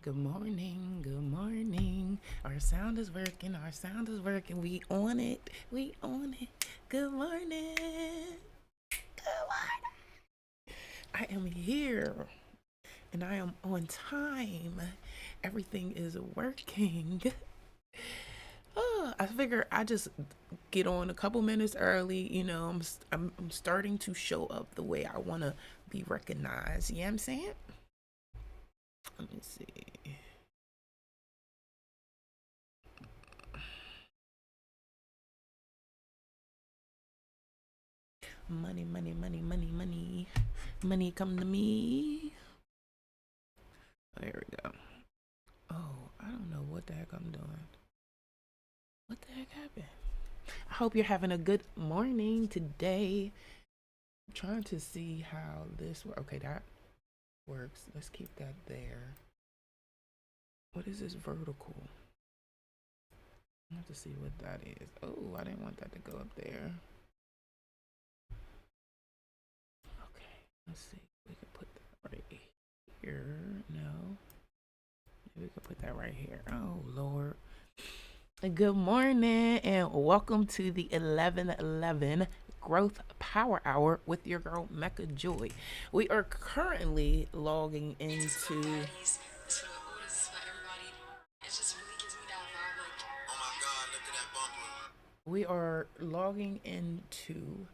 Good morning, good morning. Our sound is working, our sound is working. We on it, we on it. Good morning, good morning. I am here and I am on time. Everything is working. I figure I just get on a couple minutes early. I'm starting to show up the way I want to be recognized. You know what I'm saying? Let me see. Money, money, money, money, money. Money come to me. There we go. Oh, I don't know what the heck I'm doing. What the heck happened? I hope you're having a good morning today. I'm trying to see how this works. Okay, that works. Let's keep that there. What is this vertical? I have to see what that is. Oh, I didn't want that to go up there. Okay, let's see. We can put that right here. No. Maybe we can put that right here. Oh, Lord. Good morning and welcome to the 1111 Growth Power Hour with your girl Mecca Joy. We are currently logging into. We are logging into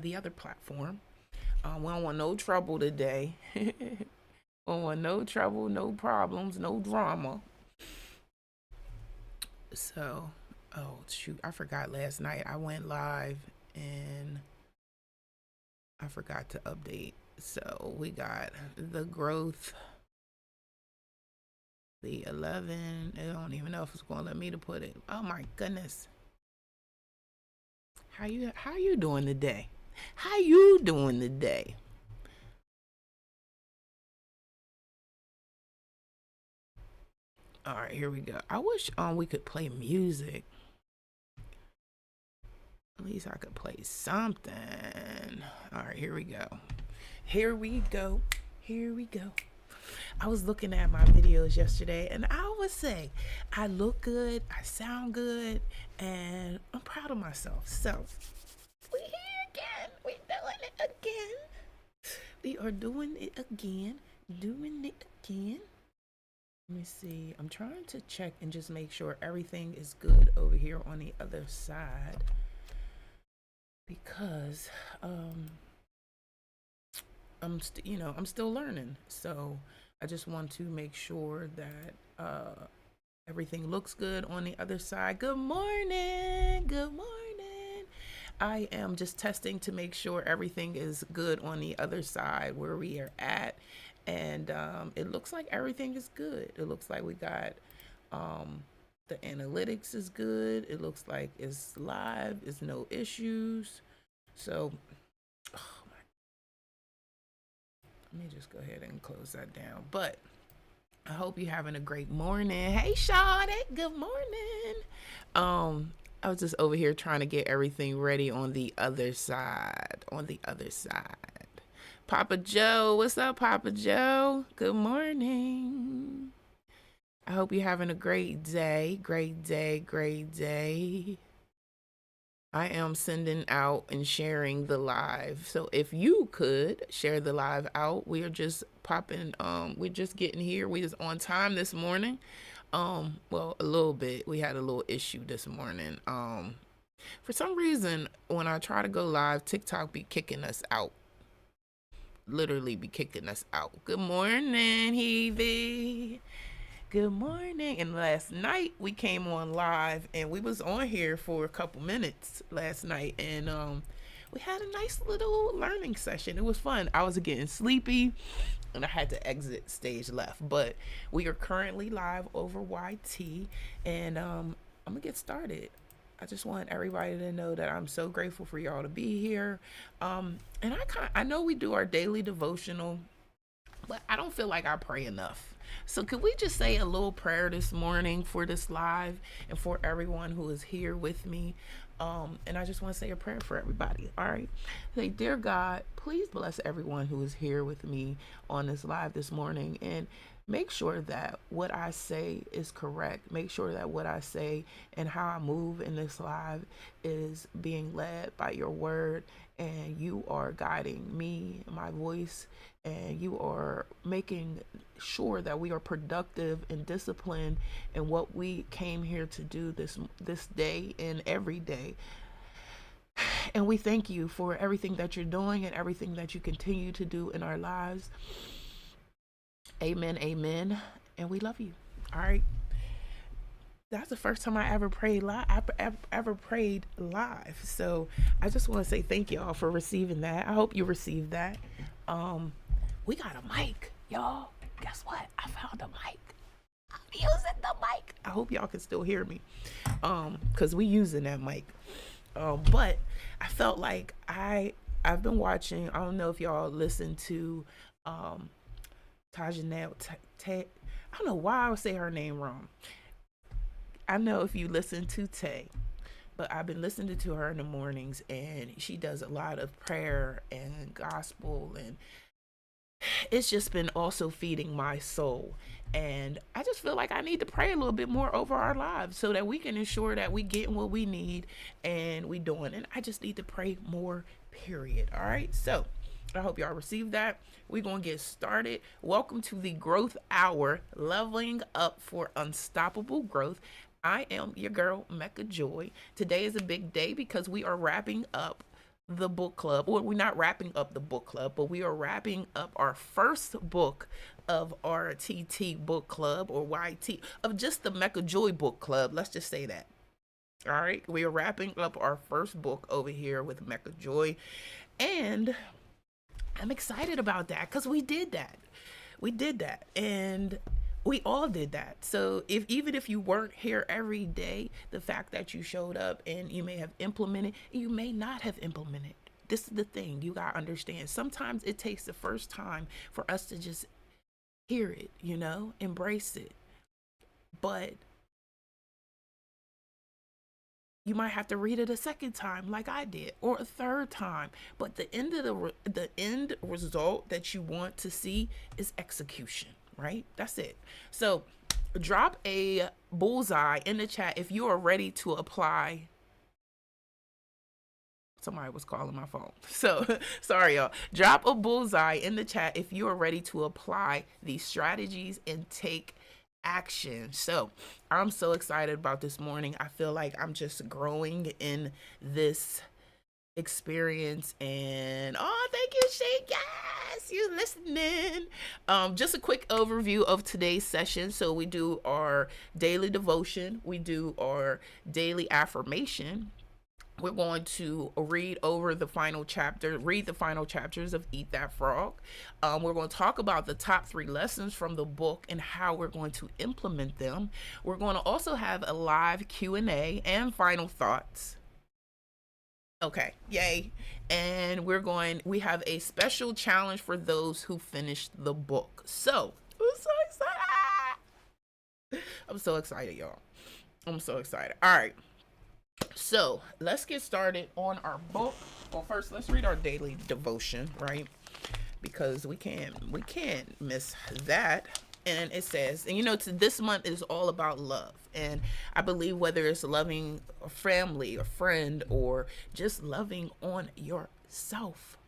the other platform. We don't want no trouble today. We don't want no trouble, no problems, no drama. So, oh shoot, I forgot last night. I went live and I forgot to update. So we got the growth, the 11. I don't even know if it's gonna let me to put it. Oh my goodness. How you doing today? How you doing today? All right, here we go. I wish we could play music. At least I could play something. All right, here we go. Here we go. Here we go. I was looking at my videos yesterday and I would say I look good, I sound good, and I'm proud of myself. So we here again. We doing it again. We are doing it again. Doing it again. Let me see. I'm trying to check and just make sure everything is good over here on the other side. Because I'm still learning. So I just want to make sure that everything looks good on the other side. Good morning. Good morning. I am just testing to make sure everything is good on the other side where we are at. And it looks like everything is good. It looks like we got the analytics is good. It looks like it's live. It's no issues. So, oh my, let me just go ahead and close that down. But I hope you're having a great morning. Hey, Shawty, good morning. I was just over here trying to get everything ready on the other side. On the other side. Papa Joe, what's up, Papa Joe? Good morning. I hope you're having a great day. Great day, great day. I am sending out and sharing the live. So if you could share the live out, we are just popping, we're just getting here. We was on time this morning. Well, a little bit. We had a little issue this morning. For some reason, when I try to go live, TikTok be kicking us out. Literally be kicking us out. Good morning, Heavy. Good morning. And last night we came on live and we was on here for a couple minutes last night and we had a nice little learning session. It was fun. I was getting sleepy and I had to exit stage left, but we are currently live over YT and I'm gonna get started. I just want everybody to know that I'm so grateful for y'all to be here. And I know we do our daily devotional, but I don't feel like I pray enough. So could we just say a little prayer this morning for this live and for everyone who is here with me? And I just want to say a prayer for everybody. All right. Say, dear God, please bless everyone who is here with me on this live this morning, and make sure that what I say is correct. Make sure that what I say and how I move in this live is being led by your word, and you are guiding me, my voice, and you are making sure that we are productive and disciplined in what we came here to do this day and every day. And we thank you for everything that you're doing and everything that you continue to do in our lives. Amen, amen. And we love you. All right. That's the first time I ever prayed live. Ever prayed live. So I just want to say thank y'all for receiving that. I hope you received that. We got a mic, y'all. Guess what? I found a mic. I'm using the mic. I hope y'all can still hear me. Cause we using that mic. But I felt like I've been watching. I don't know if y'all listen to Tajanelle. I don't know why I would say her name wrong. I know if you listen to Tay, but I've been listening to her in the mornings, and she does a lot of prayer and gospel, and it's just been also feeding my soul. And I just feel like I need to pray a little bit more over our lives so that we can ensure that we getting what we need and we doing. And I just need to pray more, period. All right. So I hope y'all receive that. We're going to get started. Welcome to the Growth Hour, leveling up for unstoppable growth. I am your girl, Mecca Joy. Today is a big day because we are wrapping up the book club. Well, we're not wrapping up the book club, but we are wrapping up our first book of our TT book club, or YT, of just the Mecca Joy book club. Let's just say that. All right. We are wrapping up our first book over here with Mecca Joy. And I'm excited about that because we did that. We did that. And we all did that. So even if you weren't here every day, the fact that you showed up and you may have implemented, you may not have implemented. This is the thing you got to understand. Sometimes it takes the first time for us to just hear it, embrace it. But you might have to read it a second time like I did, or a third time. But the end result that you want to see is execution. Right? That's it. So drop a bullseye in the chat if you are ready to apply. Somebody was calling my phone. So sorry, y'all. Drop a bullseye in the chat if you are ready to apply these strategies and take action. So I'm so excited about this morning. I feel like I'm just growing in this experience. And thank you, Shake. Yes, you listening. Just a quick overview of today's session. So we do our daily devotion, we do our daily affirmation. We're going to read the final chapters of Eat That Frog. We're going to talk about the top 3 lessons from the book and how we're going to implement them. We're going to also have a live Q&A and final thoughts. Okay, yay. And we have a special challenge for those who finished the book. So, I'm so excited. I'm so excited, y'all. I'm so excited. All right. So, let's get started on our book. Well, first, let's read our daily devotion, right? Because we can't miss that. And it says, this month is all about love. And I believe whether it's loving a family, a friend, or just loving on yourself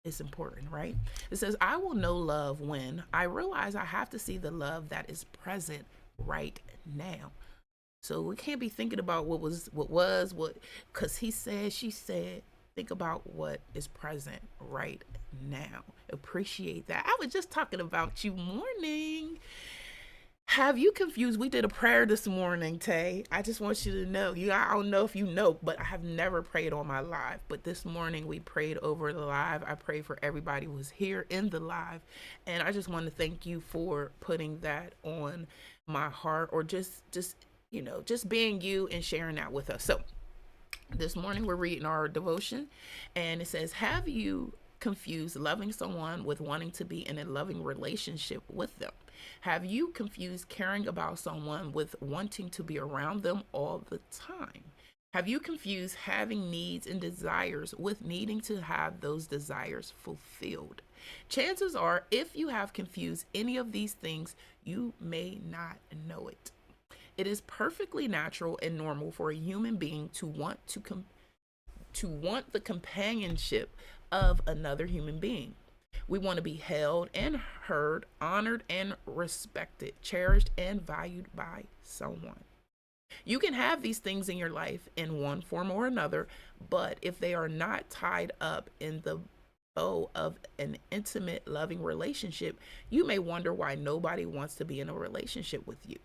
is important, right? It says, I will know love when I realize I have to see the love that is present right now. So we can't be thinking about what because he said, she said. Think about what is present right now. Appreciate that. I was just talking about you morning. Have you confused? We did a prayer this morning, Tay. I just want you to know. I don't know if you know, but I have never prayed on my live. But this morning we prayed over the live. I prayed for everybody who was here in the live. And I just want to thank you for putting that on my heart, or just being you and sharing that with us. So this morning we're reading our devotion, and it says, have you confused loving someone with wanting to be in a loving relationship with them? Have you confused caring about someone with wanting to be around them all the time? Have you confused having needs and desires with needing to have those desires fulfilled? Chances are, if you have confused any of these things, you may not know it. It is perfectly natural and normal for a human being to want the companionship of another human being. We want to be held and heard, honored and respected, cherished and valued by someone. You can have these things in your life in one form or another, but if they are not tied up in the bow of an intimate, loving relationship, you may wonder why nobody wants to be in a relationship with you.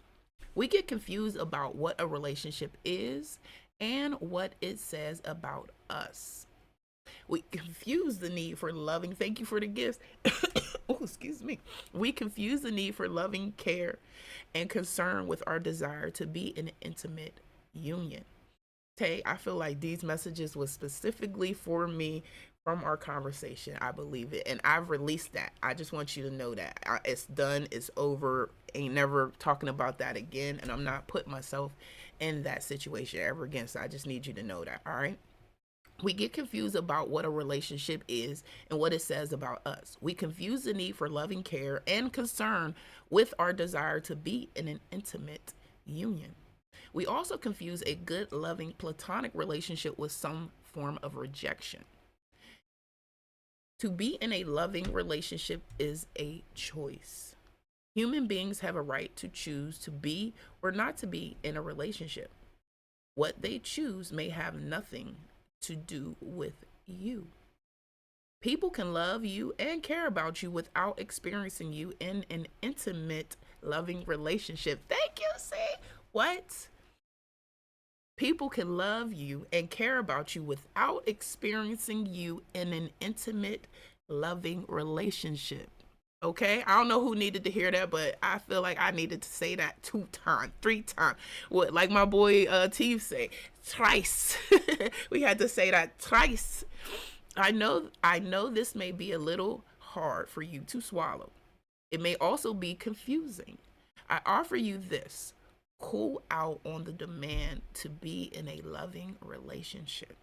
We get confused about what a relationship is and what it says about us. We confuse the need for loving. Thank you for the gifts. Oh, excuse me. We confuse the need for loving care and concern with our desire to be in an intimate union. Tay, I feel like these messages was specifically for me from our conversation. I believe it. And I've released that. I just want you to know that. It's done. It's over. Ain't never talking about that again. And I'm not putting myself in that situation ever again. So I just need you to know that. All right. We get confused about what a relationship is and what it says about us. We confuse the need for loving care and concern with our desire to be in an intimate union. We also confuse a good, loving, platonic relationship with some form of rejection. To be in a loving relationship is a choice. Human beings have a right to choose to be or not to be in a relationship. What they choose may have nothing to do with you. People can love you and care about you without experiencing you in an intimate, loving relationship. Thank you, see? What? People can love you and care about you without experiencing you in an intimate, loving relationship. Okay, I don't know who needed to hear that, but I feel like I needed to say that 2 times, 3 times. What, like my boy Teve say, thrice. We had to say that thrice. I know this may be a little hard for you to swallow. It may also be confusing. I offer you this: cool out on the demand to be in a loving relationship.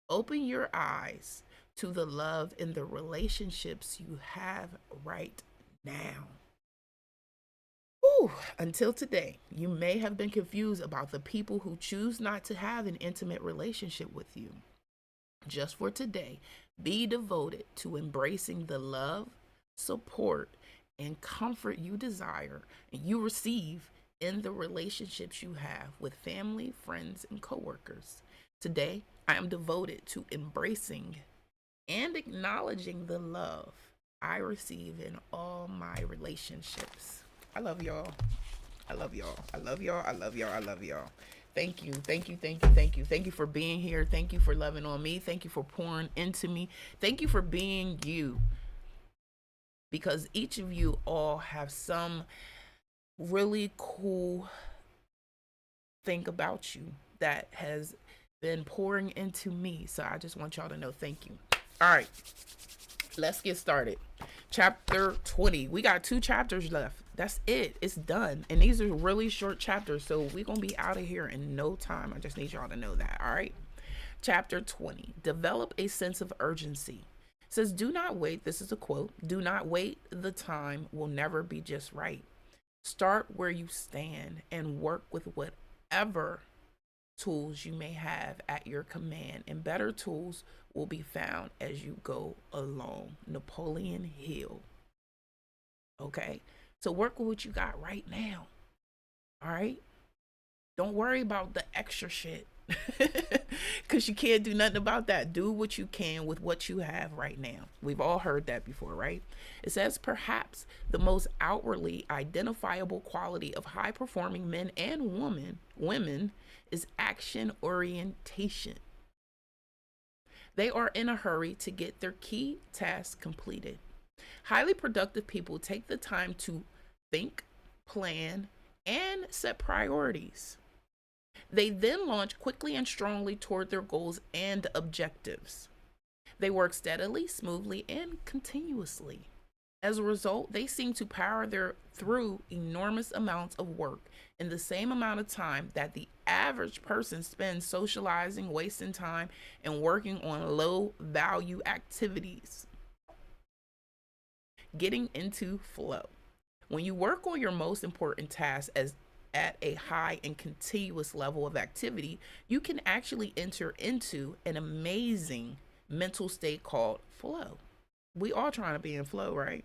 Open your eyes to the love in the relationships you have right now. Whew. Until today, you may have been confused about the people who choose not to have an intimate relationship with you. Just for today, be devoted to embracing the love, support, and comfort you desire and you receive in the relationships you have with family, friends, and coworkers. Today, I am devoted to embracing and acknowledging the love I receive in all my relationships. I love y'all. I love y'all. I love y'all. I love y'all. I love y'all. Thank you. Thank you. Thank you. Thank you. Thank you for being here. Thank you for loving on me. Thank you for pouring into me. Thank you for being you. Because each of you all have some really cool thing about you that has been pouring into me. So I just want y'all to know thank you. All right, let's get started. Chapter 20. We got 2 chapters left. That's it. It's done. And these are really short chapters, so we're going to be out of here in no time. I just need y'all to know that, all right? Chapter 20. Develop a sense of urgency. It says, do not wait. This is a quote. Do not wait. The time will never be just right. Start where you stand and work with whatever tools you may have at your command, and better tools will be found as you go along. Napoleon Hill. Okay, so work with what you got right now. All right, don't worry about the extra shit because you can't do nothing about that. Do what you can with what you have right now. We've all heard that before, right? It says perhaps the most outwardly identifiable quality of high performing men and women is action orientation. They are in a hurry to get their key tasks completed. Highly productive people take the time to think, plan, and set priorities. They then launch quickly and strongly toward their goals and objectives. They work steadily, smoothly, and continuously. As a result, they seem to power through enormous amounts of work in the same amount of time that the average person spends socializing, wasting time, and working on low value activities. Getting into flow. When you work on your most important tasks as at a high and continuous level of activity, you can actually enter into an amazing mental state called flow. We all trying to be in flow, right?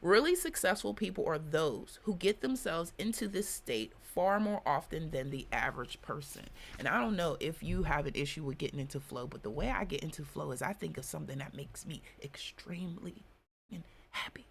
Really successful people are those who get themselves into this state far more often than the average person. And I don't know if you have an issue with getting into flow, but the way I get into flow is I think of something that makes me extremely happy.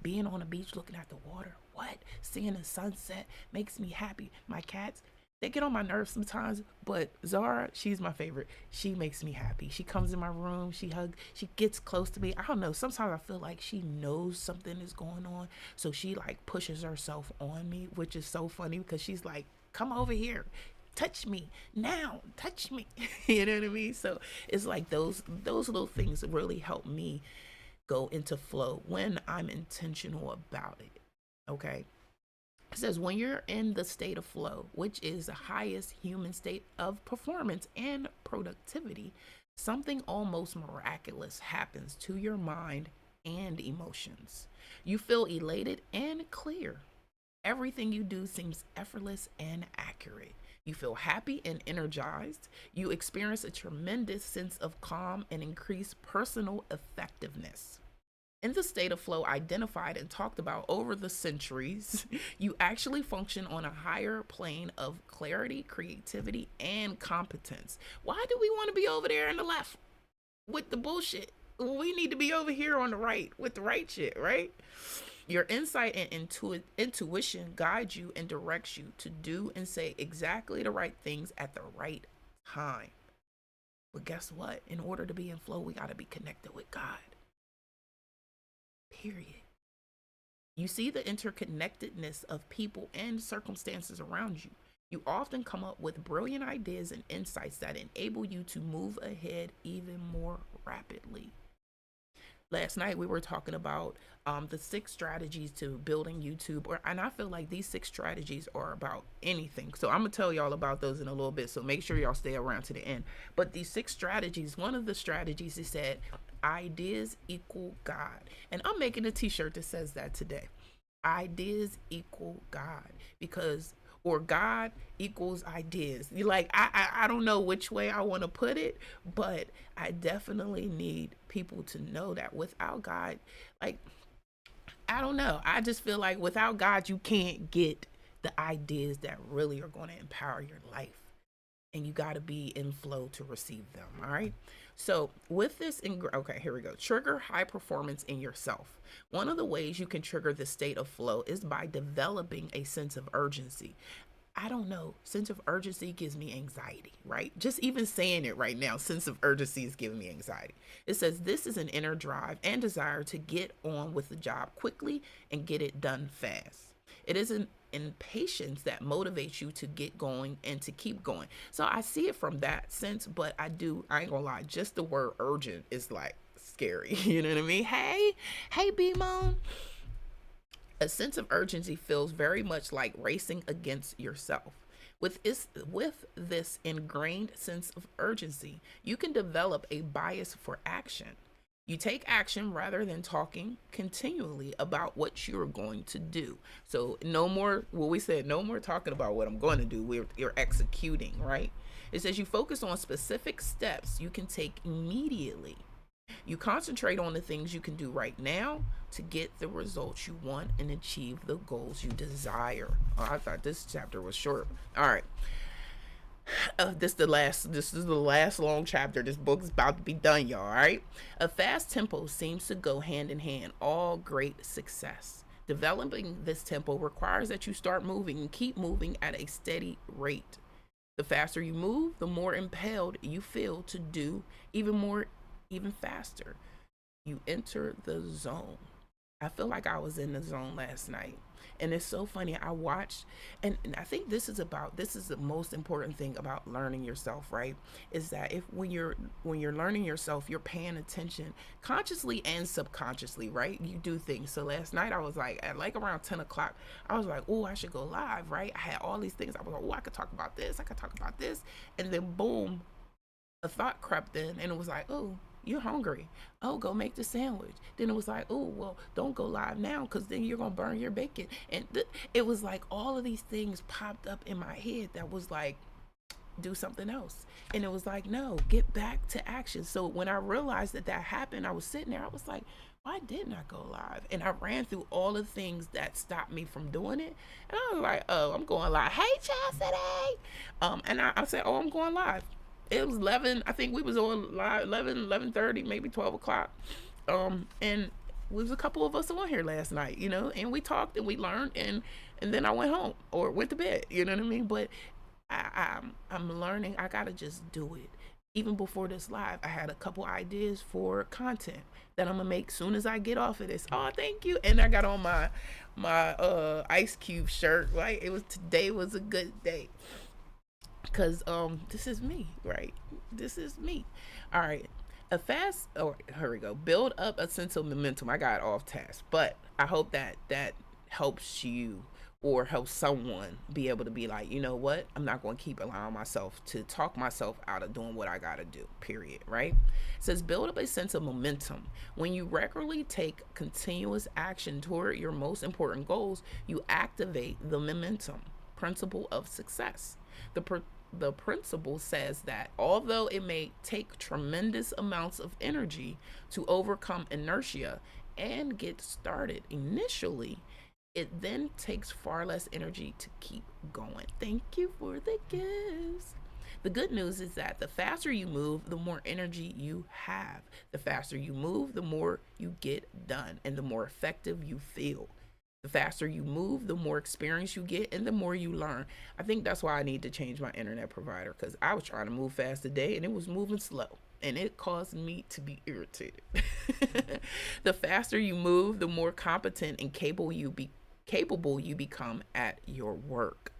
Being on the beach looking at the water, what? Seeing the sunset makes me happy. My cats, they get on my nerves sometimes, but Zara, she's my favorite. She makes me happy. She comes in my room, she hugs, she gets close to me. I don't know, sometimes I feel like she knows something is going on, so she like pushes herself on me, which is so funny because she's like, come over here, touch me now, touch me. You know what I mean? So it's like those little things really help me go into flow when I'm intentional about it. Okay. It says when you're in the state of flow, which is the highest human state of performance and productivity, something almost miraculous happens to your mind and emotions. You feel elated and clear. Everything you do seems effortless and accurate. You feel happy and energized. You experience a tremendous sense of calm and increased personal effectiveness. In the state of flow identified and talked about over the centuries, you actually function on a higher plane of clarity, creativity, and competence. Why do we want to be over there on the left with the bullshit? We need to be over here on the right with the right shit, right? Your insight and intuition guide you and directs you to do and say exactly the right things at the right time. But guess what? In order to be in flow, we got to be connected with God. Period. You see the interconnectedness of people and circumstances around you. You often come up with brilliant ideas and insights that enable you to move ahead even more rapidly. Last night we were talking about the 6 strategies to building YouTube, and I feel like these 6 strategies are about anything. So I'm gonna tell y'all about those in a little bit. So make sure y'all stay around to the end. But these 6 strategies, one of the strategies is said, ideas equal God, and I'm making a T-shirt that says that today. Ideas equal God, because or God equals ideas. You like I don't know which way I want to put it, but I definitely need people to know that without God, like I don't know. I just feel like without God, you can't get the ideas that really are going to empower your life. And you got to be in flow to receive them. All right. So with this, okay, here we go. Trigger high performance in yourself. One of the ways you can trigger the state of flow is by developing a sense of urgency. I don't know. Sense of urgency gives me anxiety, right? Just even saying it right now, sense of urgency is giving me anxiety. It says this is an inner drive and desire to get on with the job quickly and get it done fast. It is an impatience that motivates you to get going and to keep going. So I see it from that sense, but I ain't gonna lie, just the word urgent is like scary. You know what I mean? Hey, B-Mon. A sense of urgency feels very much like racing against yourself. With this ingrained sense of urgency, you can develop a bias for action. You take action rather than talking continually about what you're going to do. So no more, well, we said no more talking about what I'm going to do. You're executing, right? It says you focus on specific steps you can take immediately. You concentrate on the things you can do right now to get the results you want and achieve the goals you desire. Oh, I thought this chapter was short. All right. This is the last long chapter. This book is about to be done, y'all. All right. A fast tempo seems to go hand in hand. All great success. Developing this tempo requires that you start moving and keep moving at a steady rate. The faster you move, the more impelled you feel to do even faster. You enter the zone. I feel like I was in the zone last night. And it's so funny. I watched, and I think this is the most important thing about learning yourself, right? Is that if when you're learning yourself, you're paying attention consciously and subconsciously, right? You do things. So last night I was like, at like around 10 o'clock, I was like, oh, I should go live, right? I had all these things. I was like, oh, I could talk about this, I could talk about this. And then boom, a thought crept in and it was like, oh, you're hungry. Oh, go make the sandwich. Then it was like, oh, well, don't go live now because then you're going to burn your bacon. And it was like all of these things popped up in my head that was like, do something else. And it was like, no, get back to action. So when I realized that that happened, I was sitting there, I was like, why didn't I go live? And I ran through all the things that stopped me from doing it. And I was like, oh, I'm going live. Hey, Chastity. And I said, oh, I'm going live. It was 11, I think we was on live 11:30, maybe 12 o'clock. And we was a couple of us on here last night, you know, and we talked and we learned, and then I went home or went to bed, you know what I mean? But I'm learning. I gotta just do it. Even before this live, I had a couple ideas for content that I'm gonna make soon as I get off of this. Oh, thank you. And I got on my Ice Cube shirt, right? Today was a good day. Because this is me, right? This is me. All right. Here we go. Build up a sense of momentum. I got off task, but I hope that helps you or helps someone be able to be like, you know what? I'm not going to keep allowing myself to talk myself out of doing what I got to do, period, right? It says build up a sense of momentum. When you regularly take continuous action toward your most important goals, you activate the momentum principle of success. The principle says that although it may take tremendous amounts of energy to overcome inertia and get started initially, it then takes far less energy to keep going. Thank you for the gifts. The good news is that the faster you move, the more energy you have. The faster you move, the more you get done and the more effective you feel. The faster you move, the more experience you get and the more you learn. I think that's why I need to change my internet provider, because I was trying to move fast today and it was moving slow and it caused me to be irritated. The faster you move, the more competent and capable you become at your work.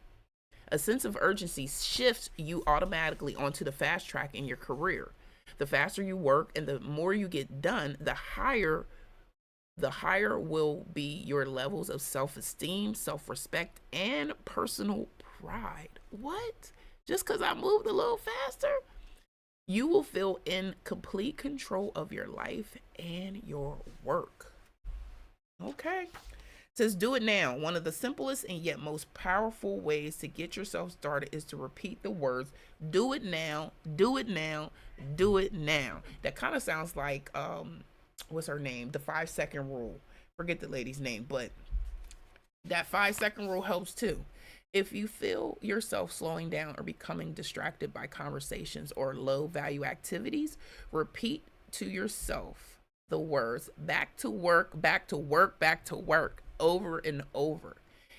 A sense of urgency shifts you automatically onto the fast track in your career. The faster you work and the more you get done, the higher will be your levels of self-esteem, self-respect, and personal pride. What? Just because I moved a little faster? You will feel in complete control of your life and your work. Okay. It says do it now. One of the simplest and yet most powerful ways to get yourself started is to repeat the words, do it now, do it now, do it now. That kind of sounds like what's her name? The 5-second rule. Forget the lady's name, but that 5-second rule helps too. If you feel yourself slowing down or becoming distracted by conversations or low value activities, repeat to yourself the words back to work, back to work, back to work over and over.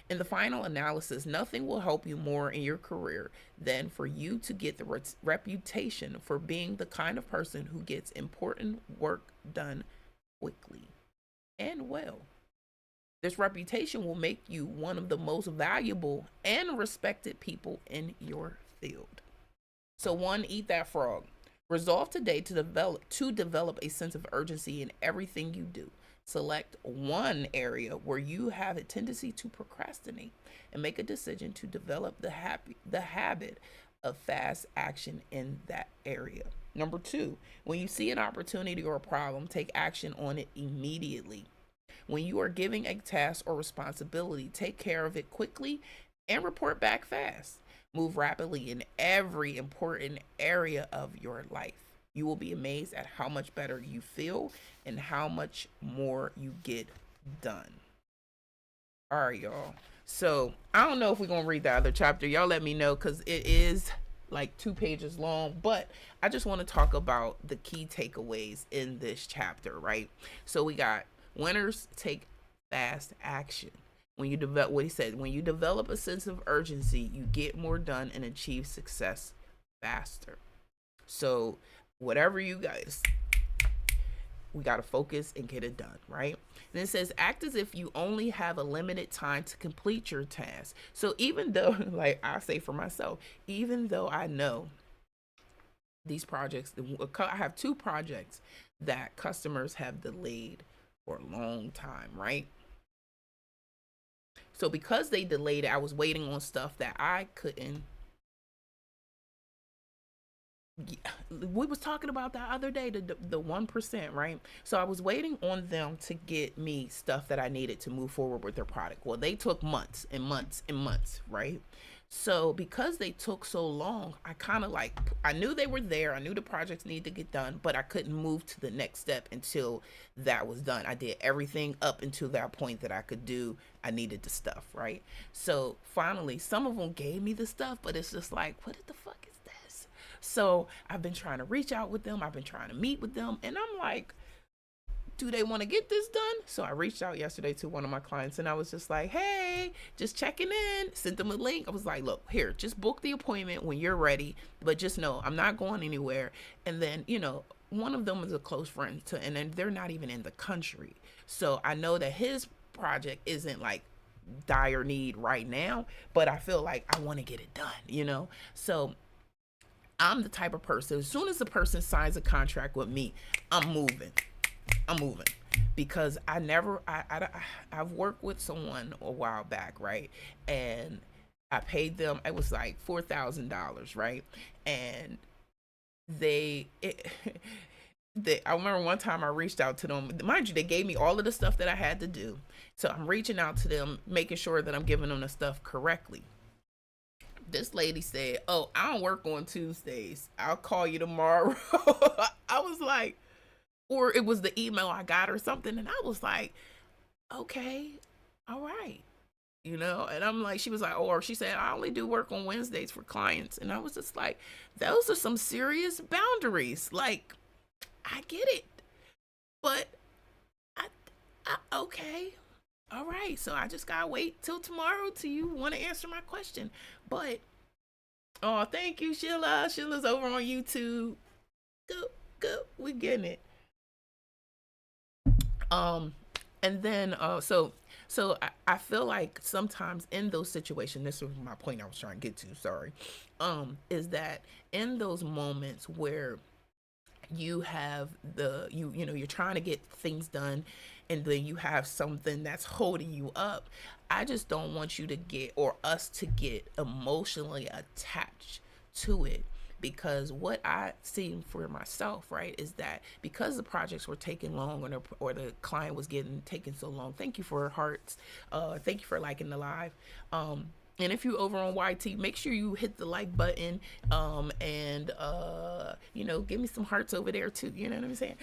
In the final analysis, nothing will help you more in your career than for you to get the reputation for being the kind of person who gets important work done quickly and well. This reputation will make you one of the most valuable and respected people in your field. So 1, eat that frog. Resolve today to develop a sense of urgency in everything you do. Select one area where you have a tendency to procrastinate and make a decision to develop the habit of fast action in that area. Number 2, when you see an opportunity or a problem, take action on it immediately. When you are giving a task or responsibility, take care of it quickly and report back fast. Move rapidly in every important area of your life. You will be amazed at how much better you feel and how much more you get done. All right, y'all. So I don't know if we're going to read the other chapter. Y'all let me know, because it is like 2 pages long, but I just want to talk about the key takeaways in this chapter, right? So we got winners take fast action. When you develop, what he said, when you develop a sense of urgency, you get more done and achieve success faster. So whatever you guys, We got to focus and get it done, right? And it says, act as if you only have a limited time to complete your task. So even though, like I say for myself, even though I know these projects, I have 2 projects that customers have delayed for a long time, right? So because they delayed it, I was waiting on stuff that I couldn't. We was talking about that other day, the 1%, right? So I was waiting on them to get me stuff that I needed to move forward with their product. Well, they took months and months and months, right? So because they took so long, I kind of like, I knew they were there. I knew the projects needed to get done, but I couldn't move to the next step until that was done. I did everything up until that point that I could do. I needed the stuff, right? So finally, some of them gave me the stuff, but it's just like, what the fuck is this? So I've been trying to reach out with them. I've been trying to meet with them, and I'm like, do they want to get this done? So I reached out yesterday to one of my clients, and I was just like, hey, just checking in, sent them a link. I was like, look, here, just book the appointment when you're ready, but just know I'm not going anywhere. And then, one of them is a close friend to, and then they're not even in the country. So I know that his project isn't like dire need right now, but I feel like I want to get it done, So I'm the type of person, as soon as the person signs a contract with me, I'm moving because I've worked with someone a while back, right? And I paid them, it was like $4,000, right? And I remember one time I reached out to them. Mind you, they gave me all of the stuff that I had to do. So I'm reaching out to them, making sure that I'm giving them the stuff correctly. This lady said, oh, I don't work on Tuesdays. I'll call you tomorrow. I was like, or it was the email I got or something. And I was like, okay, all right. And I'm like, she was like, or she said, I only do work on Wednesdays for clients. And I was just like, those are some serious boundaries. Like, I get it. But okay. All right. So I just gotta wait till tomorrow till you want to answer my question. But, oh, thank you, Sheila. Sheila's over on YouTube. Go. We getting it. And then so I feel like sometimes in those situations, this was my point I was trying to get to, sorry, is that in those moments where you have you're trying to get things done, and then you have something that's holding you up, I just don't want you to get, or us to get, emotionally attached to it. Because what I see for myself, right, is that because the projects were taking long, or the client was taking so long. Thank you for hearts. Thank you for liking the live. And if you're over on YT, make sure you hit the like button, and give me some hearts over there too. You know what I'm saying?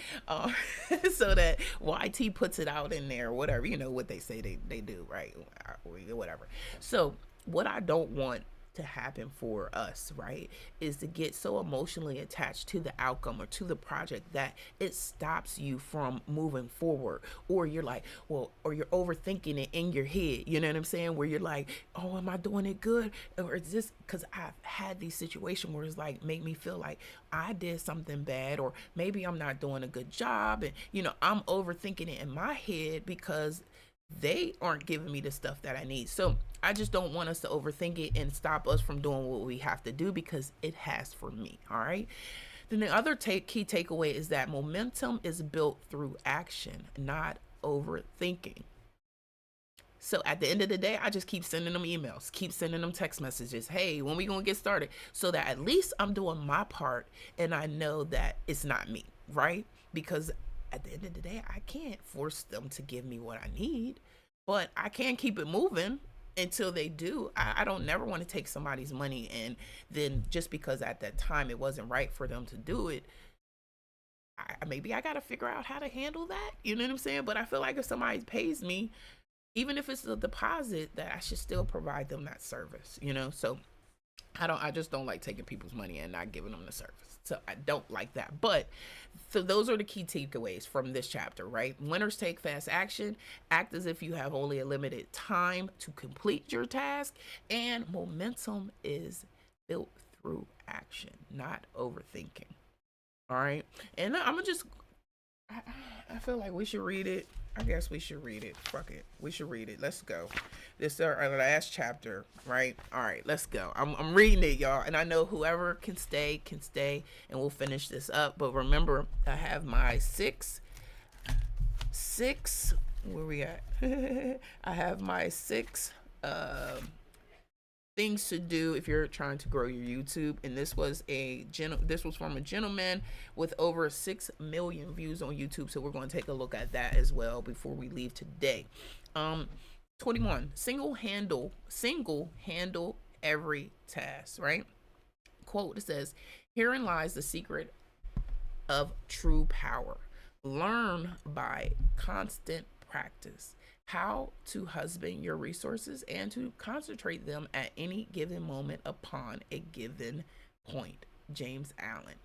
So that YT puts it out in there, whatever, what they say they do, right? Whatever. So what I don't want to happen for us, right, is to get so emotionally attached to the outcome or to the project that it stops you from moving forward, or you're like, well, or you're overthinking it in your head, you know what I'm saying, where you're like, oh, am I doing it good, or is this, because I've had these situations where it's like make me feel like I did something bad, or maybe I'm not doing a good job, and I'm overthinking it in my head because they aren't giving me the stuff that I need. So I just don't want us to overthink it and stop us from doing what we have to do, because it has for me. All right. Then the other key takeaway is that momentum is built through action, not overthinking. So at the end of the day, I just keep sending them emails, keep sending them text messages. Hey, when we gonna get started? So that at least I'm doing my part, and I know that it's not me, right? Because at the end of the day, I can't force them to give me what I need, but I can keep it moving until they do. I don't never want to take somebody's money, and then just because at that time it wasn't right for them to do it, maybe I got to figure out how to handle that. You know what I'm saying? But I feel like if somebody pays me, even if it's a deposit, that I should still provide them that service, So I just don't like taking people's money and not giving them the service. So I don't like that. But so those are the key takeaways from this chapter, right? Winners take fast action, act as if you have only a limited time to complete your task, and momentum is built through action, not overthinking. All right. And I, I feel like we should read it. I guess we should read it. Fuck it. We should read it. Let's go. This is our last chapter, right? All right, let's go. I'm reading it, y'all. And I know whoever can stay, and we'll finish this up. But remember, I have my six, where we at? I have my six things to do if you're trying to grow your YouTube. And this was from a gentleman with over 6 million views on YouTube. So we're going to take a look at that as well before we leave today. 21, single handle every task, right? Quote, it says, "Herein lies the secret of true power. Learn by constant practice how to husband your resources and to concentrate them at any given moment upon a given point." James Allen.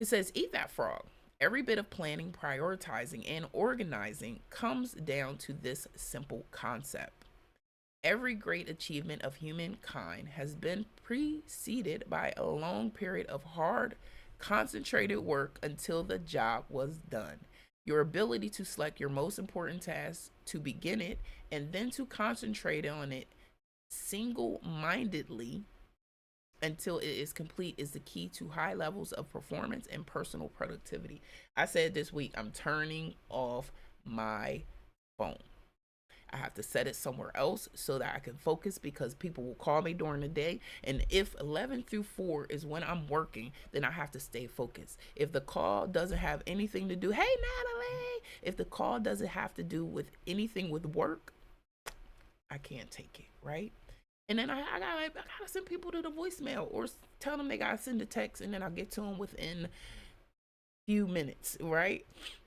It says, "Eat that frog. Every bit of planning, prioritizing, and organizing comes down to this simple concept. Every great achievement of humankind has been preceded by a long period of hard, concentrated work until the job was done. Your ability to select your most important task, to begin it, and then to concentrate on it single-mindedly until it is complete is the key to high levels of performance and personal productivity." I said this week, I'm turning off my phone. I have to set it somewhere else so that I can focus, because people will call me during the day. And if 11 through 4 is when I'm working, then I have to stay focused. If the call doesn't have anything to do, hey, Natalie, if the call doesn't have to do with anything with work, I can't take it, right? And then I gotta send people to the voicemail or tell them they gotta send a text, and then I'll get to them within a few minutes, right?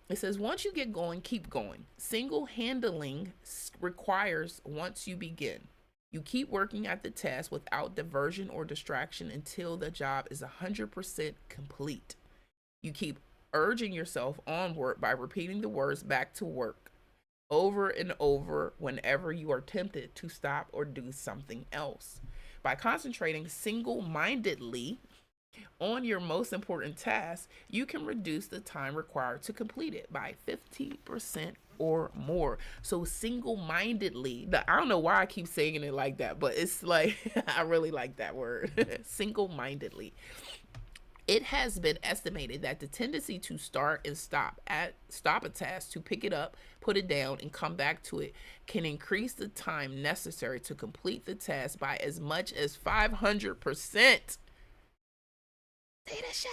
It says, once you get going, keep going. Single handling requires once you begin. You keep working at the task without diversion or distraction until the job is 100% complete. You keep urging yourself onward by repeating the words "back to work" over and over whenever you are tempted to stop or do something else. By concentrating single-mindedly on your most important task, you can reduce the time required to complete it by 50% or more. So single-mindedly, I don't know why I keep saying it like that, but it's like, I really like that word, single-mindedly. It has been estimated that the tendency to start and stop a task, to pick it up, put it down, and come back to it can increase the time necessary to complete the task by as much as 500%. Data chef.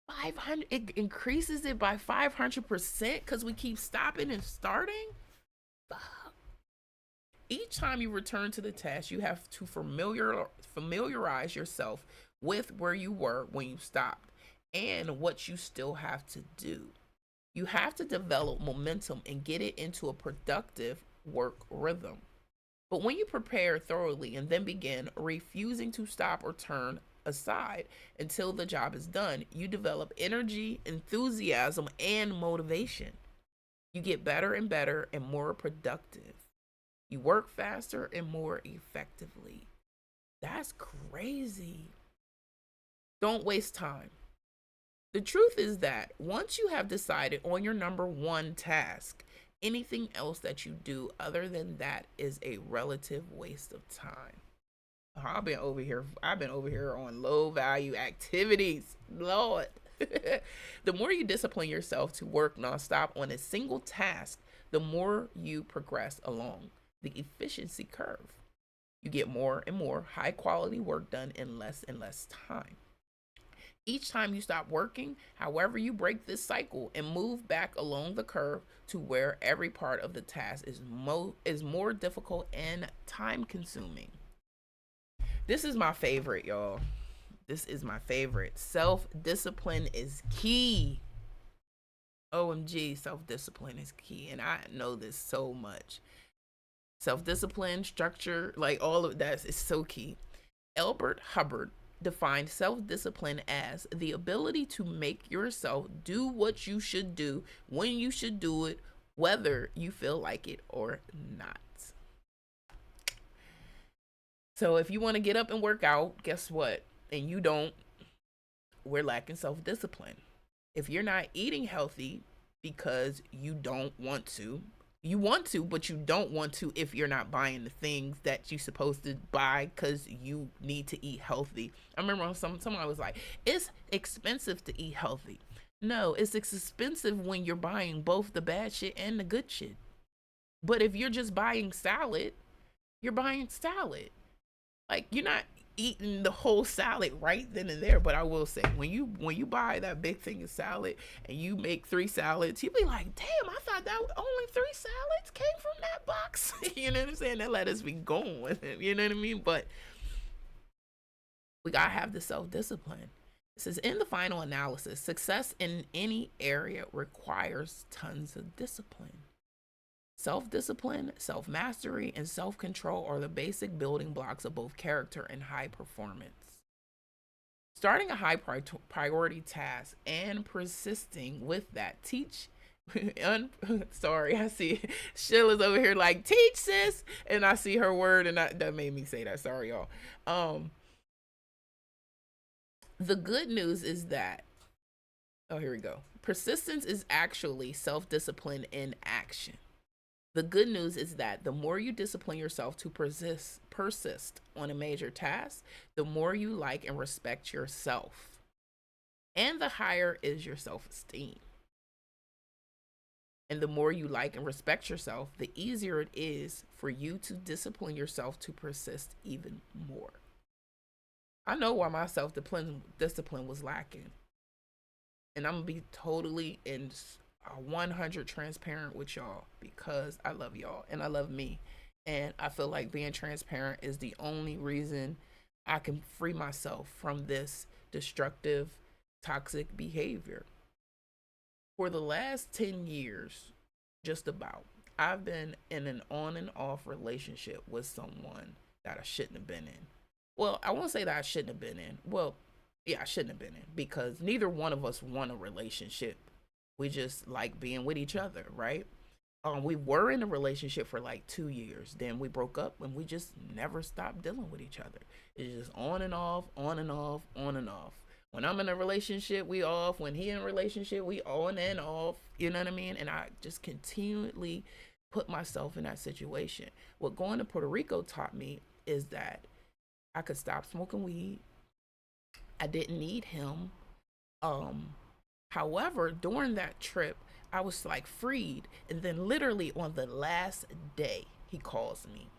500. It increases it by 500% because we keep stopping and starting. Each time you return to the task, you have to familiarize yourself with where you were when you stopped and what you still have to do. You have to develop momentum and get it into a productive work rhythm. But when you prepare thoroughly and then begin refusing to stop or turn aside until the job is done, you develop energy, enthusiasm, and motivation. You get better and better and more productive. You work faster and more effectively. That's crazy. Don't waste time. The truth is that once you have decided on your number one task, anything else that you do other than that is a relative waste of time. I've been over here on low value activities. Lord. The more you discipline yourself to work nonstop on a single task, the more you progress along the efficiency curve. You get more and more high quality work done in less and less time. Each time you stop working, however, you break this cycle and move back along the curve to where every part of the task is more difficult and time consuming. This is my favorite, y'all. This is my favorite. Self-discipline is key. OMG, self-discipline is key. And I know this so much. Self-discipline, structure, like all of that is so key. Elbert Hubbard defined self-discipline as the ability to make yourself do what you should do when you should do it, whether you feel like it or not. So if you want to get up and work out, guess what? And you don't, we're lacking self-discipline. If you're not eating healthy because you don't want to, you want to, but you don't want to if you're not buying the things that you're supposed to buy because you need to eat healthy. I remember someone was like, it's expensive to eat healthy. No, it's expensive when you're buying both the bad shit and the good shit. But if you're just buying salad, you're buying salad. Like, you're not eating the whole salad right then and there. But I will say, when you buy that big thing of salad and you make 3 salads, you'll be like, damn, I thought that only 3 salads came from that box. You know what I'm saying? That let us be going with it. You know what I mean? But we gotta have the self-discipline. It says, in the final analysis, success in any area requires tons of discipline. Self-discipline, self-mastery, and self-control are the basic building blocks of both character and high performance. Starting a high priority task and persisting with that. Sorry, I see Sheila's over here like, teach, sis. And I see her word, and that made me say that. Sorry, y'all. The good news is that, here we go. Persistence is actually self-discipline in action. The good news is that the more you discipline yourself to persist on a major task, the more you like and respect yourself. And the higher is your self-esteem. And the more you like and respect yourself, the easier it is for you to discipline yourself to persist even more. I know why my self-discipline was lacking. And I'm going to be totally 100 transparent with y'all, because I love y'all and I love me. And I feel like being transparent is the only reason I can free myself from this destructive, toxic behavior. For the last 10 years, just about, I've been in an on and off relationship with someone that I shouldn't have been in. Well, I won't say that I shouldn't have been in. Well, yeah, I shouldn't have been in, because neither one of us want a relationship. We just like being with each other, right? We were in a relationship for like 2 years. Then we broke up and we just never stopped dealing with each other. It's just on and off, on and off, on and off. When I'm in a relationship, we off. When he in a relationship, we on and off. You know what I mean? And I just continually put myself in that situation. What going to Puerto Rico taught me is that I could stop smoking weed. I didn't need him. However, during that trip, I was like freed. And then literally on the last day, he calls me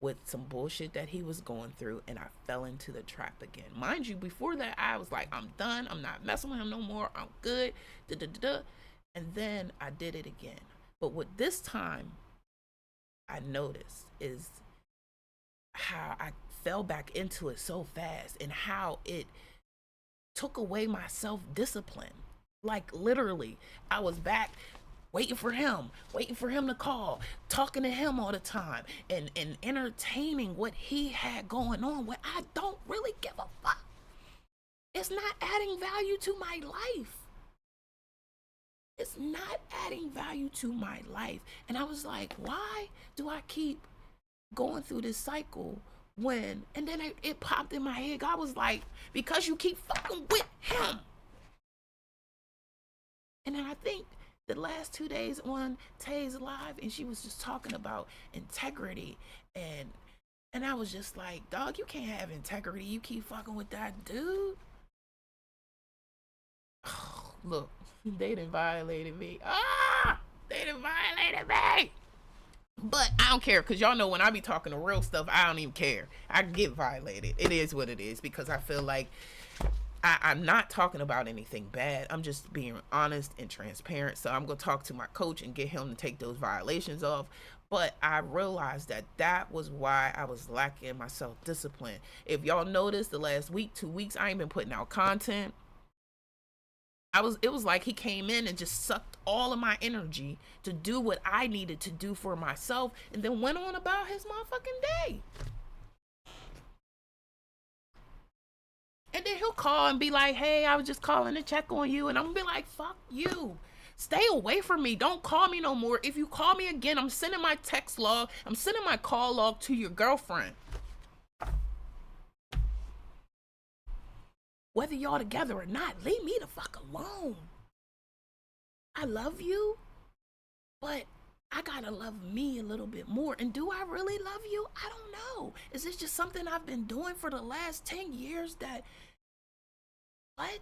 with some bullshit that he was going through, and I fell into the trap again. Mind you, before that, I was like, I'm done. I'm not messing with him no more. I'm good. And then I did it again. But what this time I noticed is how I fell back into it so fast, and how it took away my self-discipline. Like literally, I was back waiting for him to call, talking to him all the time, and entertaining what he had going on, when I don't really give a fuck. It's not adding value to my life. It's not adding value to my life. And I was like, why do I keep going through this cycle when, and then it popped in my head. God was like, because you keep fucking with him. And then I think the last 2 days on Tay's live, and she was just talking about integrity, and I was just like, dog, you can't have integrity. You keep fucking with that dude. Oh, look, they done violated me. They done violated me. But I don't care, because y'all know when I be talking the real stuff, I don't even care. I get violated. It is what it is, because I feel like I'm not talking about anything bad. I'm just being honest and transparent. So I'm going to talk to my coach and get him to take those violations off. But I realized that was why I was lacking my self-discipline. If y'all noticed, the last week, 2 weeks, I ain't been putting out content. It was like he came in and just sucked all of my energy to do what I needed to do for myself, and then went on about his motherfucking day. And then he'll call and be like, hey, I was just calling to check on you. And I'm gonna be like, fuck you. Stay away from me. Don't call me no more. If you call me again, I'm sending my text log. I'm sending my call log to your girlfriend. Whether y'all together or not, leave me the fuck alone. I love you, but I gotta love me a little bit more. And do I really love you? I don't know. Is this just something I've been doing for the last 10 years that, what?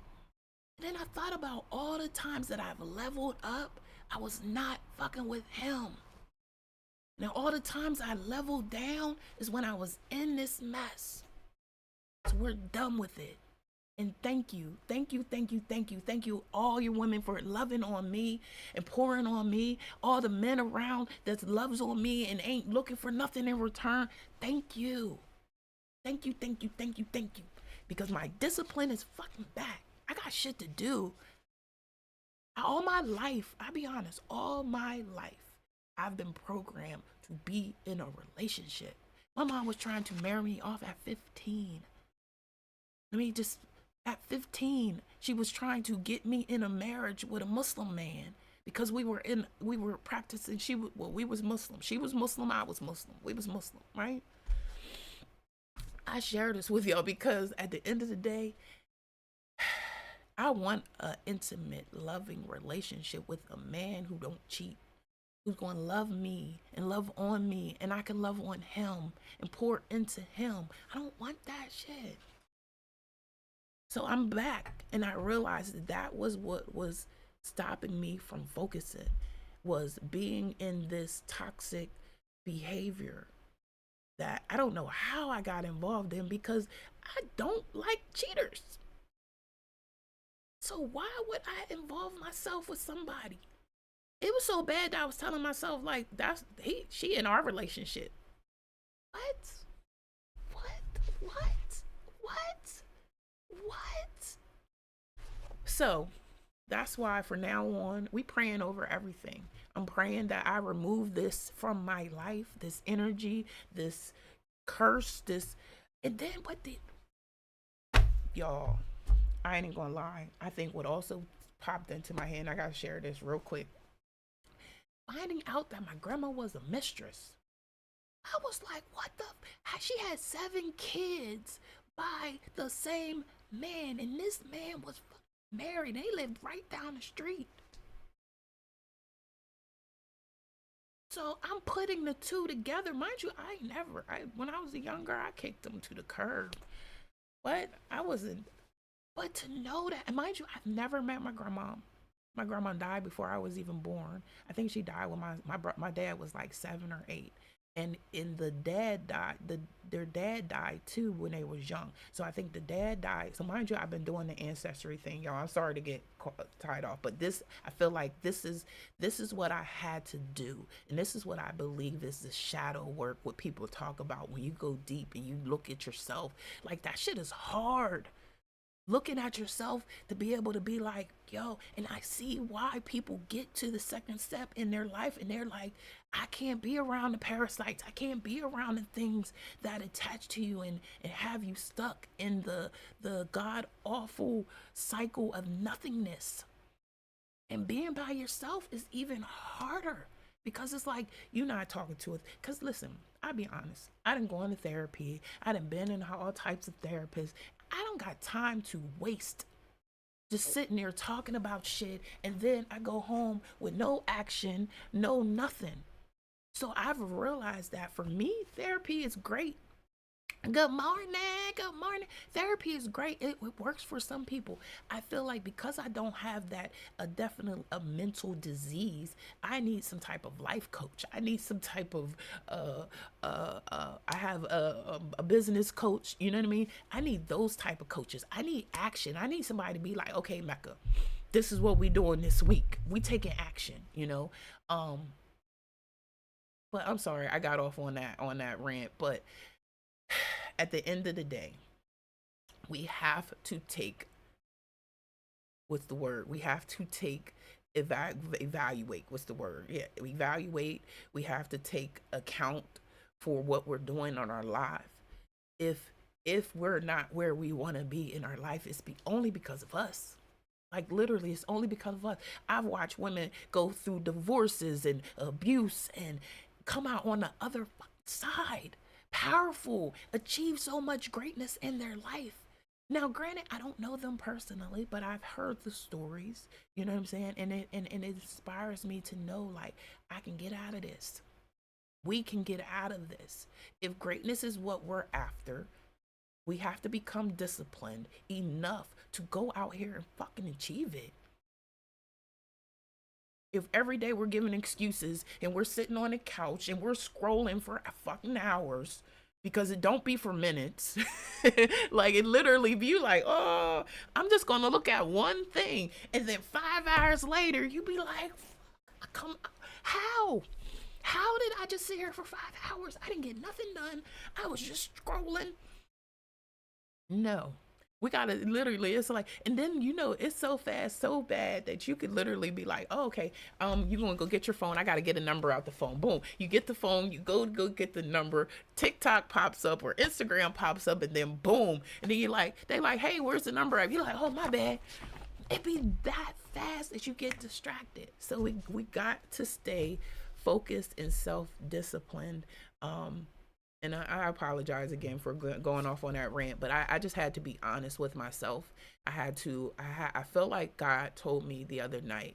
And then I thought about all the times that I've leveled up, I was not fucking with him. Now, all the times I leveled down is when I was in this mess. So we're done with it. And thank you, thank you, thank you, thank you, thank you, all you women for loving on me and pouring on me. All the men around that loves on me and ain't looking for nothing in return. Thank you. Thank you, thank you, thank you, thank you. Because my discipline is fucking back. I got shit to do. All my life, I'll be honest, all my life, I've been programmed to be in a relationship. My mom was trying to marry me off at 15. At 15, she was trying to get me in a marriage with a Muslim man because we were practicing. We was Muslim. She was Muslim. I was Muslim. We was Muslim, right? I share this with y'all because at the end of the day, I want an intimate, loving relationship with a man who don't cheat, who's going to love me and love on me, and I can love on him and pour into him. I don't want that shit. So I'm back, and I realized that was what was stopping me from focusing, was being in this toxic behavior that I don't know how I got involved in because I don't like cheaters. So why would I involve myself with somebody? It was so bad that I was telling myself, like, she in our relationship. What? So that's why from now on, we praying over everything. I'm praying that I remove this from my life, this energy, this curse, and then y'all, I ain't gonna lie. I think what also popped into my head, and I gotta share this real quick. Finding out that my grandma was a mistress. I was like, what the? She had 7 kids by the same man, and this man was married. They lived right down the street. So I'm putting the two together. Mind you, when I was younger, I kicked them to the curb. But to know that, and mind you, I've never met my grandma. My grandma died before I was even born. I think she died when my dad was like 7 or 8. And their dad died too when they was young. So I think the dad died. So mind you, I've been doing the ancestry thing, y'all. I'm sorry to get tied off, but I feel like this is what I had to do. And this is what I believe is the shadow work, what people talk about when you go deep and you look at yourself. Like, that shit is hard. Looking at yourself to be able to be like, yo, and I see why people get to the second step in their life and they're like, I can't be around the parasites. I can't be around the things that attach to you and have you stuck in the god awful cycle of nothingness. And being by yourself is even harder because it's like you're not talking to it. Because listen, I'll be honest. I done gone to therapy. I done been in all types of therapists. I don't got time to waste just sitting there talking about shit, and then I go home with no action, no nothing. So I've realized that for me, therapy is great. Good morning. Therapy is great. It works for some people. I feel like because I don't have a mental disease, I need some type of life coach. I need some type of I have a business coach. You know what I mean? I need those type of coaches. I need action. I need somebody to be like, okay, Mecca, this is what we doing this week. We taking action. You know. But I'm sorry, I got off on that rant. But at the end of the day, we have to take, what's the word? We have to take, evaluate, what's the word? Yeah, evaluate. We have to take account for what we're doing on our life. If we're not where we want to be in our life, it's only because of us. Like, literally, it's only because of us. I've watched women go through divorces and abuse and come out on the other side, powerful, achieve so much greatness in their life. Now, granted, I don't know them personally, but I've heard the stories. You know what I'm saying? And it inspires me to know, like, I can get out of this. We can get out of this. If greatness is what we're after, we have to become disciplined enough to go out here and fucking achieve it. If every day we're giving excuses and we're sitting on the couch and we're scrolling for fucking hours, because it don't be for minutes. Like, it literally be like, oh, I'm just gonna look at one thing, and then 5 hours later you be like, come, how did I just sit here for 5 hours? I didn't get nothing done. I was just scrolling. No, we gotta literally, it's like, and then, it's so fast, so bad that you could literally be like, oh, okay, you're gonna go get your phone. I gotta get a number out the phone. Boom, you get the phone, you go get the number. TikTok pops up or Instagram pops up, and then boom, and then they like, hey, where's the number at? You're like, oh, my bad. It be that fast that you get distracted. So we got to stay focused and self-disciplined. And I apologize again for going off on that rant, but I just had to be honest with myself. I felt like God told me the other night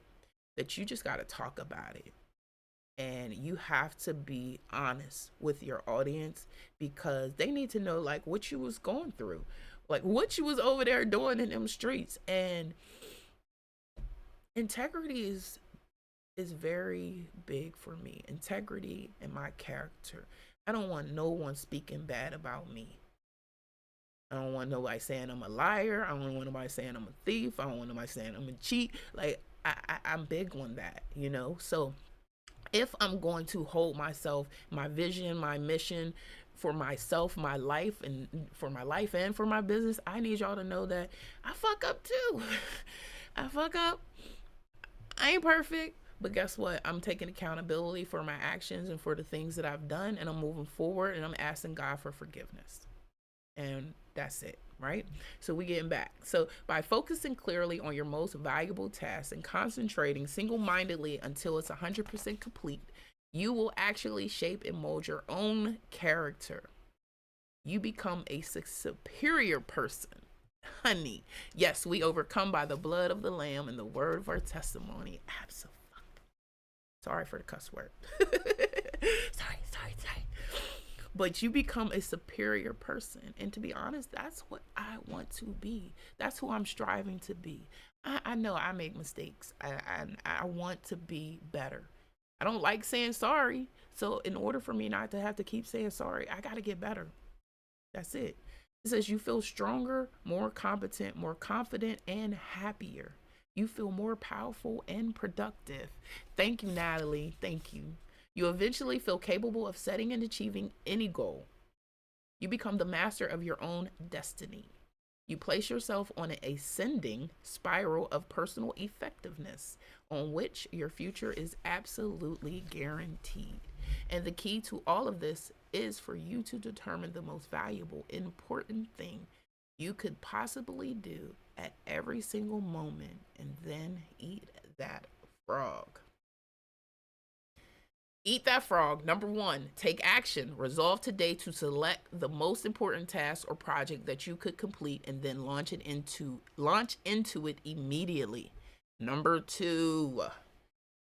that you just got to talk about it. And you have to be honest with your audience, because they need to know, like, what you was going through, like what you was over there doing in them streets. And integrity is very big for me. Integrity and my character. I don't want no one speaking bad about me. I don't want nobody saying I'm a liar. I don't want nobody saying I'm a thief. I don't want nobody saying I'm a cheat. Like, I'm big on that, So if I'm going to hold myself, my vision, my mission for myself, my life, and for my life and for my business, I need y'all to know that I fuck up too. I fuck up. I ain't perfect. But guess what? I'm taking accountability for my actions and for the things that I've done, and I'm moving forward, and I'm asking God for forgiveness. And that's it, right? So we getting back. So by focusing clearly on your most valuable tasks and concentrating single-mindedly until it's 100% complete, you will actually shape and mold your own character. You become a superior person. Honey, yes, we overcome by the blood of the Lamb and the word of our testimony. Absolutely. Sorry for the cuss word. Sorry. But you become a superior person. And to be honest, that's what I want to be. That's who I'm striving to be. I know I make mistakes. I want to be better. I don't like saying sorry. So in order for me not to have to keep saying sorry, I got to get better. That's it. It says you feel stronger, more competent, more confident, and happier. You feel more powerful and productive. Thank you, Natalie. Thank you. You eventually feel capable of setting and achieving any goal. You become the master of your own destiny. You place yourself on an ascending spiral of personal effectiveness on which your future is absolutely guaranteed. And the key to all of this is for you to determine the most valuable, important thing you could possibly do at every single moment, and then eat that frog. Eat that frog. Number 1, take action. Resolve today to select the most important task or project that you could complete, and then launch into it immediately. Number 2,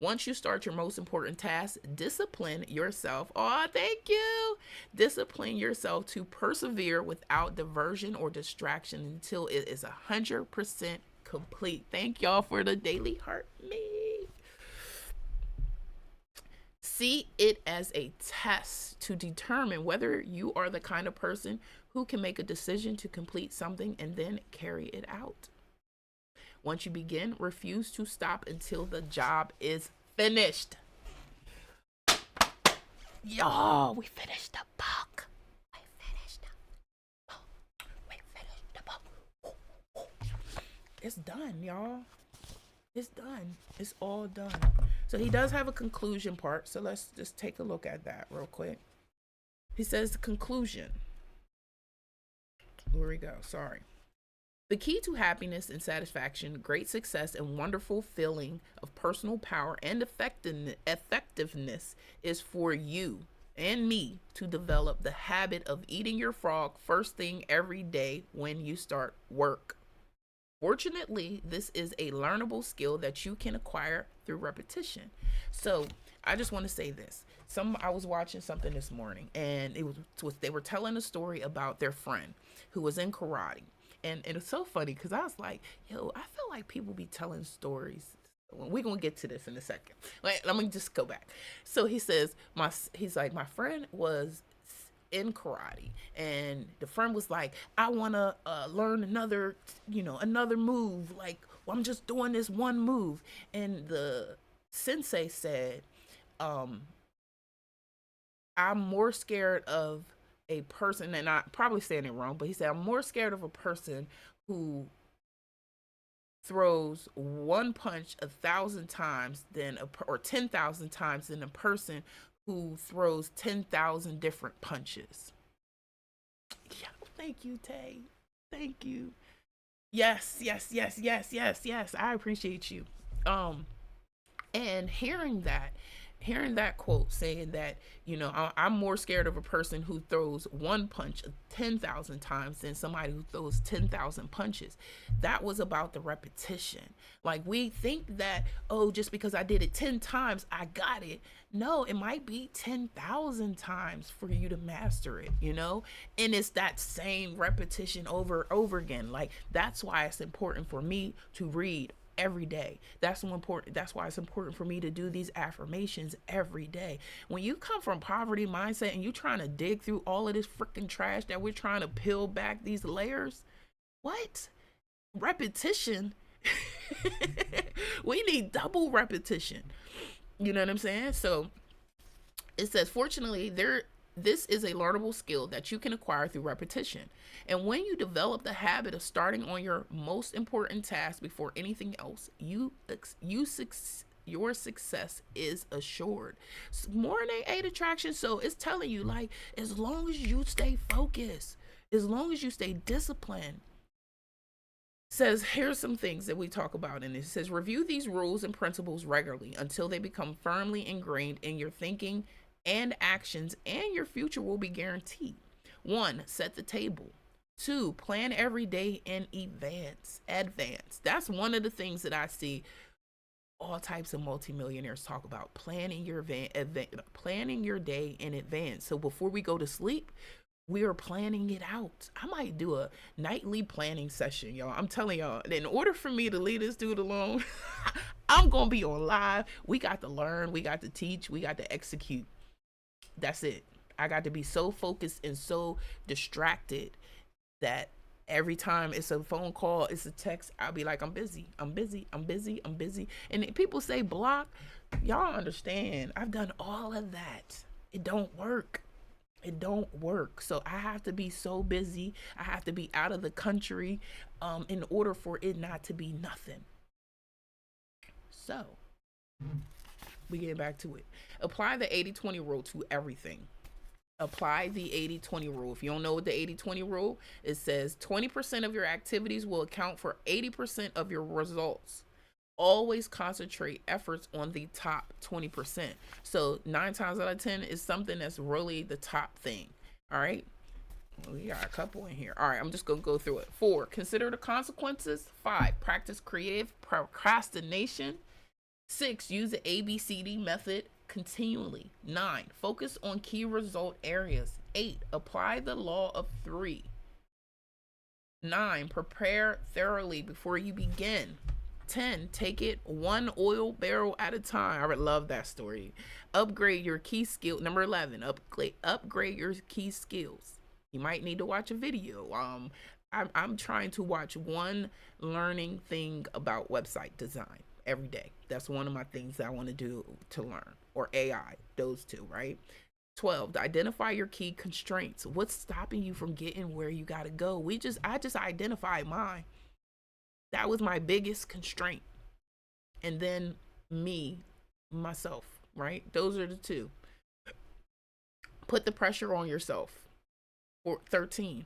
once you start your most important task, discipline yourself. Oh, thank you. Discipline yourself to persevere without diversion or distraction until it is 100% complete. Thank y'all for the daily heart me. See it as a test to determine whether you are the kind of person who can make a decision to complete something and then carry it out. Once you begin, refuse to stop until the job is finished. Y'all, we finished the book. We finished the book. It's done, y'all. It's done. It's all done. So he does have a conclusion part. So let's just take a look at that real quick. He says the conclusion. Here we go. Sorry. The key to happiness and satisfaction, great success, and wonderful feeling of personal power and effectiveness is for you and me to develop the habit of eating your frog first thing every day when you start work. Fortunately, this is a learnable skill that you can acquire through repetition. So I just want to say this. I was watching something this morning, and they were telling a story about their friend who was in karate. And it was so funny because I was like, yo, I feel like people be telling stories. We're gonna get to this in a second. Let me just go back. So he says, he's like, my friend was in karate, and the friend was like, I want to learn another move, like, well, I'm just doing this one move. And the sensei said, I'm more scared of a person, and I probably saying it wrong, but he said, I'm more scared of a person who throws one punch 1,000 times or 10,000 times than a person who throws 10,000 different punches. Yeah, thank you, Tay. Thank you. Yes. I appreciate you. And hearing that quote saying that, I'm more scared of a person who throws one punch 10,000 times than somebody who throws 10,000 punches. That was about the repetition. Like, we think that, oh, just because I did it 10 times, I got it. No, it might be 10,000 times for you to master it, and it's that same repetition over and over again. Like, that's why it's important for me to read every day. That's why it's important for me to do these affirmations every day. When you come from poverty mindset and you trying to dig through all of this freaking trash that we're trying to peel back these layers, what? Repetition. We need double repetition. You know what I'm saying? So it says, fortunately, this is a learnable skill that you can acquire through repetition. And when you develop the habit of starting on your most important task before anything else, your success is assured. Morning 8 attraction. So it's telling you, like, as long as you stay focused, as long as you stay disciplined, says, here's some things that we talk about. And it says, review these rules and principles regularly until they become firmly ingrained in your thinking and actions, and your future will be guaranteed. 1, set the table. 2, plan every day in advance. That's one of the things that I see all types of multimillionaires talk about, planning your day in advance. So before we go to sleep, we are planning it out. I might do a nightly planning session, y'all. I'm telling y'all, in order for me to leave this dude alone, I'm going to be on live. We got to learn, we got to teach, we got to execute. That's it. I got to be so focused and so distracted that every time it's a phone call, it's a text, I'll be like, I'm busy. And people say block. Y'all understand. I've done all of that. It don't work. So I have to be so busy. I have to be out of the country in order for it not to be nothing. So we get back to it. Apply the 80-20 rule to everything. Apply the 80-20 rule. If you don't know what the 80-20 rule, it says 20% of your activities will account for 80% of your results. Always concentrate efforts on the top 20%. So 9 times out of 10 is something that's really the top thing. All right. We got a couple in here. All right. I'm just going to go through it. 4, consider the consequences. 5, practice creative procrastination. 6, use the ABCD method continually. 9, focus on key result areas. 8, apply the law of 3. 9, prepare thoroughly before you begin. 10, take it one oil barrel at a time. I would love that story. Upgrade your key skill. Number 11, upgrade your key skills. You might need to watch a video. I'm trying to watch one learning thing about website design every day. That's one of my things that I want to do to learn, or AI, those two, right? 12, identify your key constraints. What's stopping you from getting where you got to go? I just identified mine. That was my biggest constraint. And then myself, right? Those are the two. Put the pressure on yourself. 13.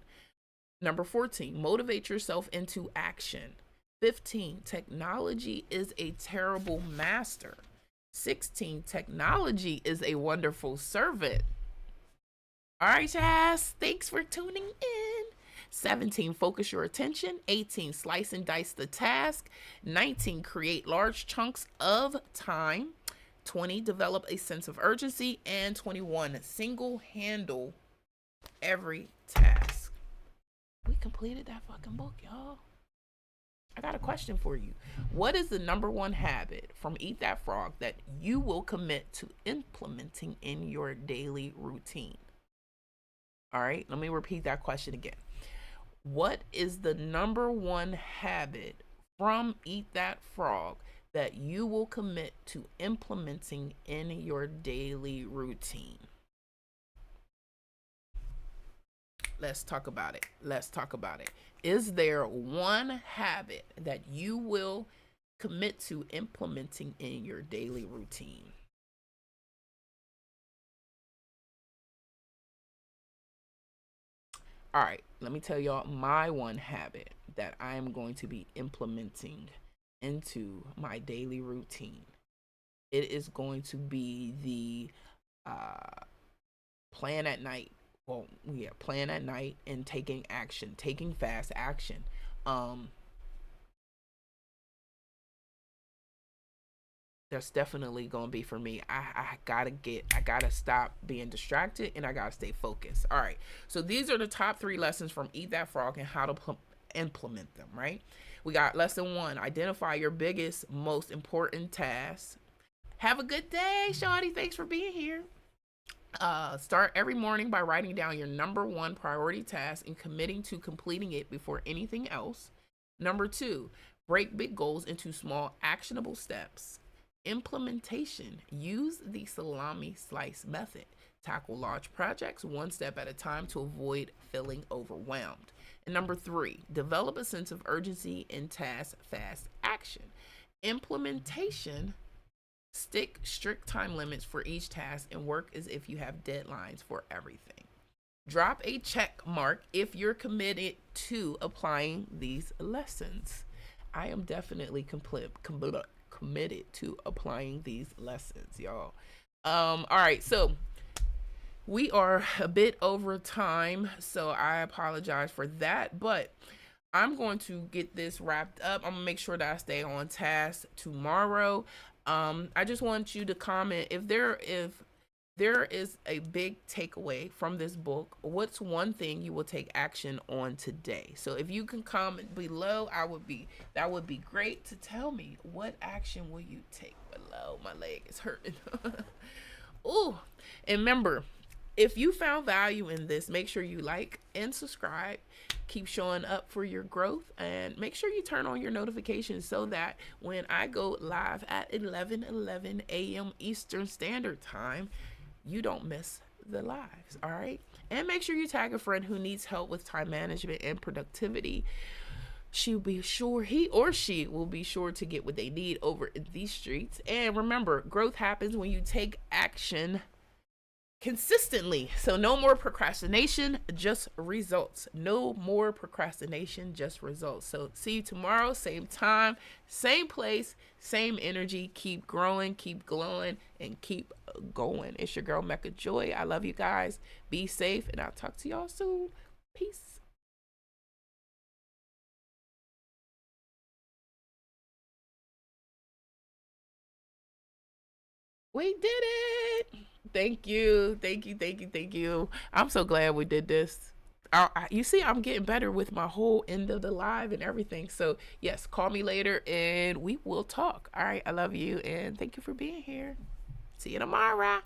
Number 14, motivate yourself into action. 15, technology is a terrible master. 16, technology is a wonderful servant. All right, Chaz. Thanks for tuning in. 17, focus your attention. 18, slice and dice the task. 19, create large chunks of time. 20, develop a sense of urgency. And 21, single handle every task. We completed that fucking book, y'all. I got a question for you. What is the number one habit from Eat That Frog that you will commit to implementing in your daily routine? All right, let me repeat that question again. What is the number one habit from Eat That Frog that you will commit to implementing in your daily routine? Let's talk about it. Let's talk about it. Is there one habit that you will commit to implementing in your daily routine? All right, let me tell y'all my one habit that I am going to be implementing into my daily routine. It is going to be the plan at night. Well, yeah, plan at night and taking action, taking fast action. That's definitely gonna be for me. I gotta stop being distracted and I gotta stay focused. All right, so these are the top 3 lessons from Eat That Frog and how to implement them. Right, we got lesson 1: identify your biggest, most important tasks. Have a good day, Shawty. Thanks for being here. Start every morning by writing down your number 1 priority task and committing to completing it before anything else. Number 2, break big goals into small, actionable steps. Implementation: use the salami slice method. Tackle large projects one step at a time to avoid feeling overwhelmed. And number 3, develop a sense of urgency in task fast action. Implementation: stick strict time limits for each task and work as if you have deadlines for everything. Drop a check mark if you're committed to applying these lessons. I am definitely committed to applying these lessons, y'all. All right, so we are a bit over time, so I apologize for that, but I'm going to get this wrapped up. I'm gonna make sure that I stay on task tomorrow. I just want you to comment if there is a big takeaway from this book. What's one thing you will take action on today? So if you can comment below, that would be great to tell me what action will you take below. My leg is hurting. Ooh, and remember, if you found value in this, make sure you like and subscribe. Keep showing up for your growth and make sure you turn on your notifications so that when I go live at 11:11 a.m. Eastern Standard Time, you don't miss the lives. All right, and make sure you tag a friend who needs help with time management and productivity. He or she will be sure to get what they need over in these streets. And remember, growth happens when you take action consistently. So no more procrastination, just results. No more procrastination, just results. So see you tomorrow, same time, same place, same energy. Keep growing, keep glowing, and keep going. It's your girl Mecca Joy. I love you guys. Be safe, and I'll talk to y'all soon. Peace. We did it. Thank you. Thank you. Thank you. Thank you. I'm so glad we did this. You see, I'm getting better with my whole end of the live and everything. So, yes, call me later and we will talk. All right. I love you and thank you for being here. See you tomorrow.